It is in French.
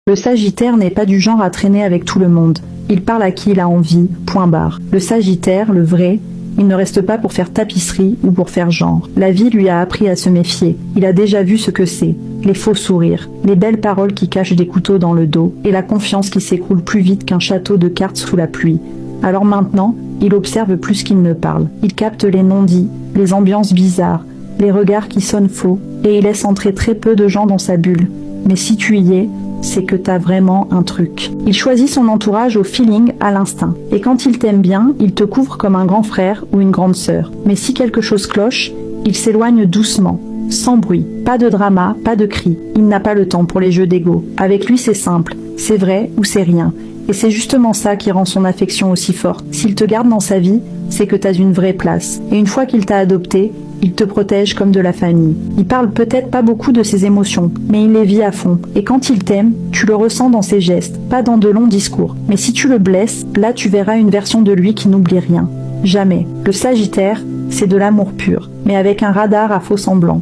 Le Sagittaire n'est pas du genre à traîner avec tout le monde. Il parle à qui il a envie, point barre. Le Sagittaire, le vrai, il ne reste pas pour faire tapisserie ou pour faire genre. La vie lui a appris à se méfier. Il a déjà vu ce que c'est. Les faux sourires, les belles paroles qui cachent des couteaux dans le dos, et la confiance qui s'écroule plus vite qu'un château de cartes sous la pluie. Alors maintenant, il observe plus qu'il ne parle. Il capte les non-dits, les ambiances bizarres, les regards qui sonnent faux, et il laisse entrer très peu de gens dans sa bulle. Mais si tu y es, c'est que t'as vraiment un truc. Il choisit son entourage au feeling, à l'instinct. Et quand il t'aime bien, il te couvre comme un grand frère ou une grande sœur. Mais si quelque chose cloche, il s'éloigne doucement, sans bruit. Pas de drama, pas de cris. Il n'a pas le temps pour les jeux d'ego. Avec lui, c'est simple. C'est vrai ou c'est rien. Et c'est justement ça qui rend son affection aussi forte. S'il te garde dans sa vie, c'est que t'as une vraie place. Et une fois qu'il t'a adopté, il te protège comme de la famille. Il parle peut-être pas beaucoup de ses émotions, mais il les vit à fond. Et quand il t'aime, tu le ressens dans ses gestes, pas dans de longs discours. Mais si tu le blesses, là tu verras une version de lui qui n'oublie rien. Jamais. Le Sagittaire, c'est de l'amour pur, mais avec un radar à faux semblants.